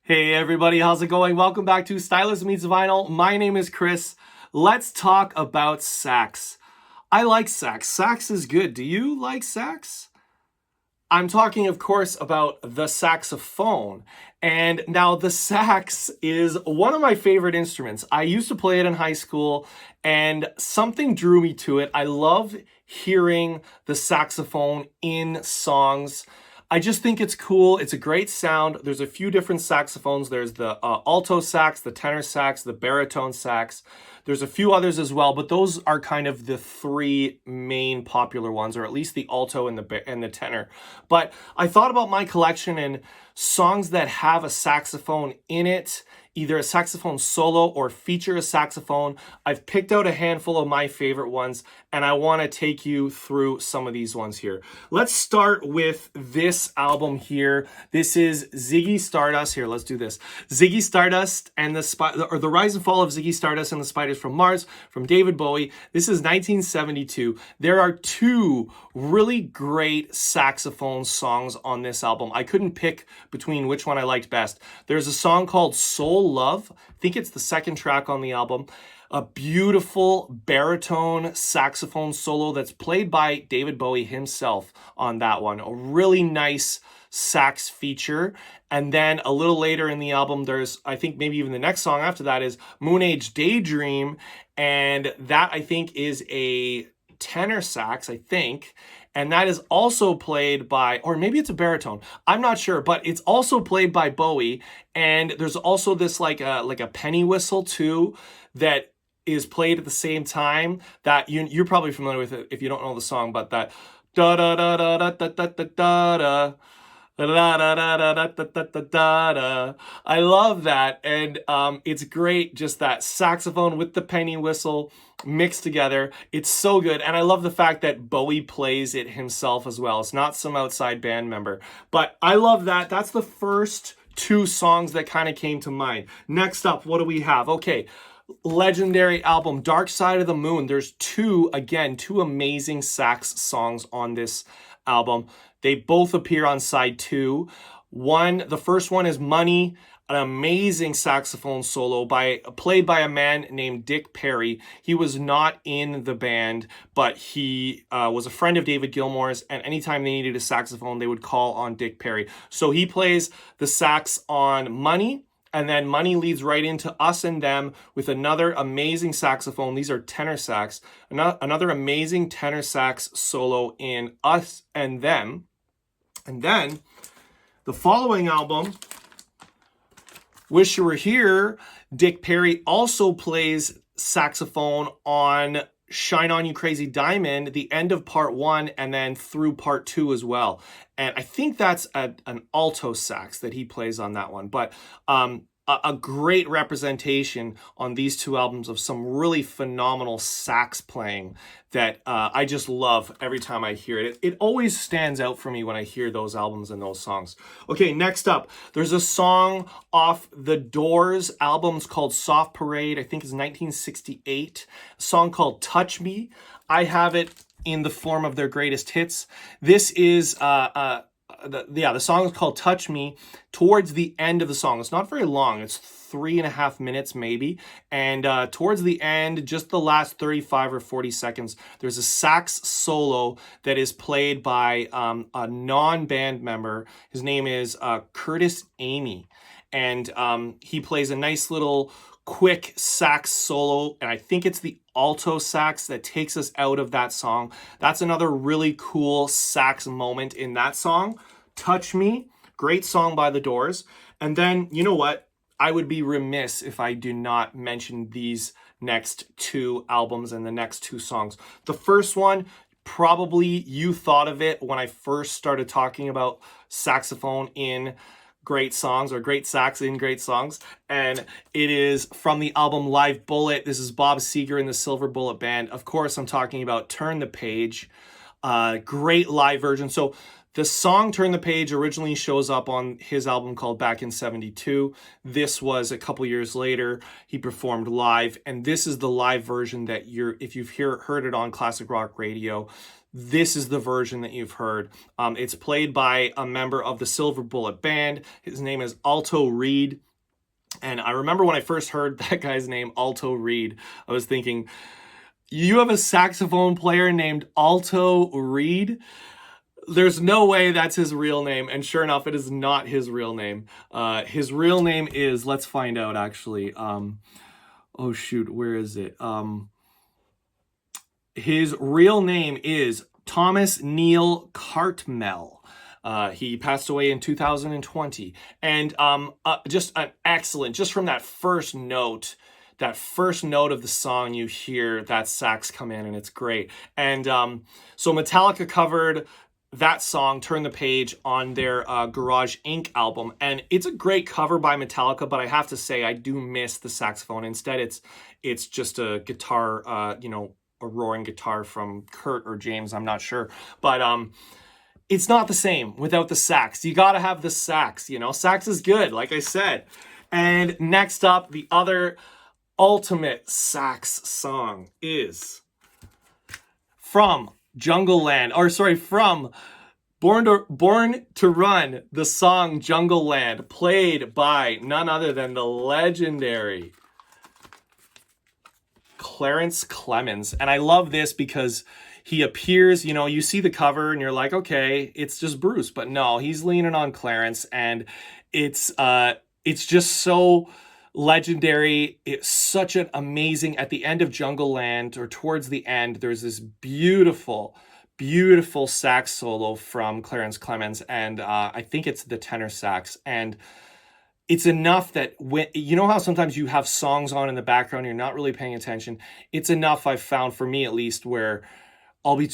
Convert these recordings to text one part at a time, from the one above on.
Hey everybody, how's it going? Welcome back to Stylist Meets Vinyl. My name is Chris. Let's talk about sax. I like sax. Sax is good. Do you like sax? I'm talking, of course, about the saxophone. And now the sax is one of my favorite instruments. I used to play it in high school and something drew me to it. I love hearing the saxophone in songs. I just think it's cool. It's a great sound. There's a few different saxophones. There's the alto sax, the tenor sax, the baritone sax. There's a few others as well, but those are kind of the three main popular ones, or at least the alto and the tenor. But I thought about my collection and songs that have a saxophone in it, either a saxophone solo or feature a saxophone. I've picked out a handful of my favorite ones, and I want to take you through some of these ones here. Let's start with this album here. This is Ziggy Stardust. Here, let's do this. Ziggy Stardust and the Rise and Fall of Ziggy Stardust and the Spiders from Mars from David Bowie. This is 1972. There are two really great saxophone songs on this album. I couldn't pick between which one I liked best. There's a song called Soul Love. I think it's the second track on the album. A beautiful baritone saxophone solo that's played by David Bowie himself on that one. A really nice sax feature. And then a little later in the album, there's, I think maybe even the next song after that is Moon Age Daydream. And that I think is a tenor sax, I think. And that is also played by, or maybe it's a baritone. I'm not sure, but it's also played by Bowie. And there's also this like a penny whistle too that is played at the same time that you're probably familiar with it if you don't know the song, but that da da da da da da da da da. I love that, and it's great. Just that saxophone with the penny whistle mixed together. It's so good, and I love the fact that Bowie plays it himself as well. It's not some outside band member, but I love that. That's the first two songs that kind of came to mind. Next up, what do we have? Okay. Legendary album, Dark Side of the Moon. There's two amazing sax songs on this album. They both appear on side two. The first one is Money, an amazing saxophone solo played by a man named Dick Perry. He was not in the band, but he was a friend of David Gilmour's, and anytime they needed a saxophone, they would call on Dick Perry. So he plays the sax on Money, and then Money leads right into Us and Them with another amazing saxophone. These are tenor sax. Another amazing tenor sax solo in Us and Them. And then the following album, Wish You Were Here, Dick Perry also plays saxophone on Shine On You Crazy Diamond, the end of part one, and then through part two as well. And I think that's an alto sax that he plays on that one. But a great representation on these two albums of some really phenomenal sax playing that I just love every time I hear it. It always stands out for me when I hear those albums and those songs. Okay, next up, there's a song off the Doors albums called Soft Parade. I think it's 1968. A song called Touch Me. I have it in the form of their greatest hits. This is the song is called Touch Me. Towards the end of the song, it's not very long, it's 3.5 minutes maybe, and towards the end, just the last 35 or 40 seconds, there's a sax solo that is played by a non-band member. His name is Curtis Amy, and he plays a nice little quick sax solo, and I think it's the alto sax that takes us out of that song. That's another really cool sax moment in that song. Touch Me, great song by The Doors. And then, you know what? I would be remiss if I do not mention these next two albums and the next two songs. The first one, probably you thought of it when I first started talking about saxophone in great songs, or great sax in great songs, and it is from the album Live Bullet. This is Bob Seger and the Silver Bullet Band. Of course, I'm talking about Turn the Page. Great live version. So the song Turn the Page originally shows up on his album called Back in 72. This was a couple years later. He performed live, and this is the live version that if you've heard it on classic rock radio, this is the version that you've heard. It's played by a member of the Silver Bullet Band. His name is Alto Reed. And I remember when I first heard that guy's name, Alto Reed, I was thinking, you have a saxophone player named Alto Reed? There's no way that's his real name. And sure enough, it is not his real name. His real name is, let's find out actually. Oh shoot, where is it? His real name is Thomas Neil Cartmel. He passed away in 2020. And just an excellent, just from that first note of the song, you hear that sax come in, and it's great. And so Metallica covered that song, Turn the Page, on their Garage Inc. album. And it's a great cover by Metallica, but I have to say I do miss the saxophone. Instead, it's just a guitar, a roaring guitar from Kurt or James, I'm not sure. But it's not the same without the sax. You gotta have the sax, sax is good, like I said. And next up, the other ultimate sax song is from from Born to Run, the song Jungle Land, played by none other than the legendary Clarence Clemons. And I love this because he appears, you see the cover and you're like, okay, it's just Bruce. But no, he's leaning on Clarence, and it's just so legendary. It's such an amazing, at the end of Jungle Land, or towards the end, there's this beautiful sax solo from Clarence Clemons, and I think it's the tenor sax. And it's enough that when, how sometimes you have songs on in the background, you're not really paying attention. It's enough, I've found, for me at least, where I'll be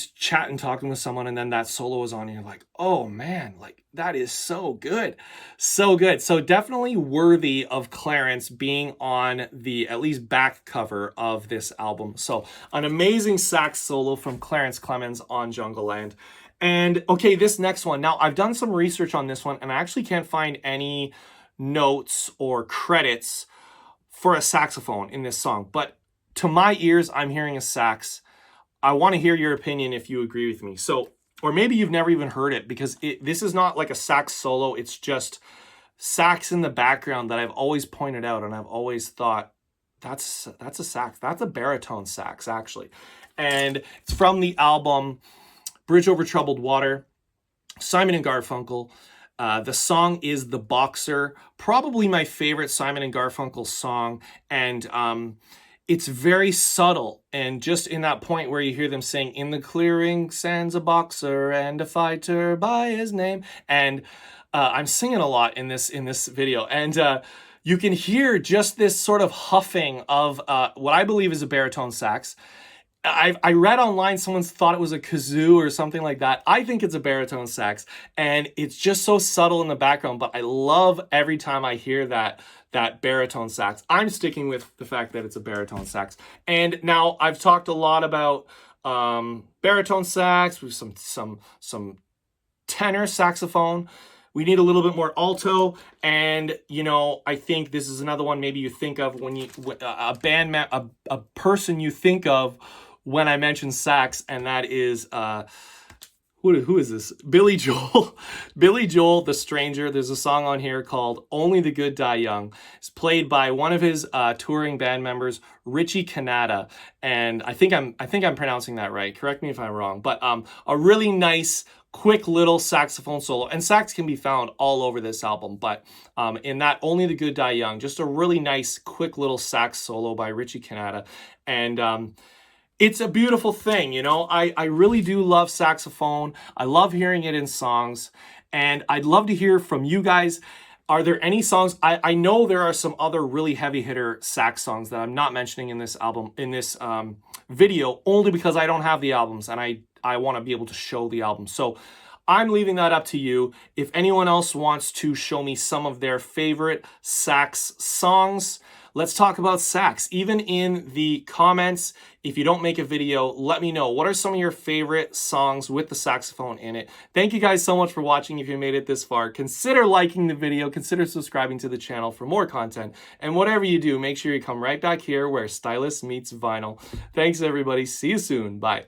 talking with someone, and then that solo is on, and you're like, oh man, like that is so good. So good. So definitely worthy of Clarence being on the at least back cover of this album. So an amazing sax solo from Clarence Clemons on Jungle Land. And okay, this next one. Now, I've done some research on this one, and I actually can't find any notes or credits for a saxophone in this song. But to my ears, I'm hearing a sax. I want to hear your opinion if you agree with me. So, or maybe you've never even heard it, because this is not like a sax solo. It's just sax in the background that I've always pointed out, and I've always thought that's a sax. That's a baritone sax, actually. And it's from the album Bridge Over Troubled Water, Simon and Garfunkel. The song is The Boxer, probably my favorite Simon and Garfunkel song. And it's very subtle, and just in that point where you hear them saying, in the clearing stands a boxer and a fighter by his name. And I'm singing a lot in this video, and you can hear just this sort of huffing of what I believe is a baritone sax. I read online someone's thought it was a kazoo or something like that. I think it's a baritone sax, and it's just so subtle in the background, but I love every time I hear that baritone sax. I'm sticking with the fact that it's a baritone sax. And now I've talked a lot about baritone sax with some tenor saxophone. We need a little bit more alto, and I think this is another one maybe you think of when you a person you think of when I mention sax, and that is who is this? Billy Joel. Billy Joel, The Stranger. There's a song on here called Only the Good Die Young. It's played by one of his touring band members, Richie Canada. And I think I'm pronouncing that right. Correct me if I'm wrong. But a really nice, quick little saxophone solo. And sax can be found all over this album. But in that Only the Good Die Young, just a really nice, quick little sax solo by Richie Canada. And it's a beautiful thing, I really do love saxophone. I love hearing it in songs, and I'd love to hear from you guys. Are there any songs? I know there are some other really heavy hitter sax songs that I'm not mentioning in this album, in this video, only because I don't have the albums, and I want to be able to show the album. So I'm leaving that up to you. If anyone else wants to show me some of their favorite sax songs, let's talk about sax. Even in the comments, if you don't make a video, let me know. What are some of your favorite songs with the saxophone in it? Thank you guys so much for watching. If you made it this far, consider liking the video, consider subscribing to the channel for more content. And whatever you do, make sure you come right back here where Stylus meets vinyl. Thanks everybody. See you soon. Bye.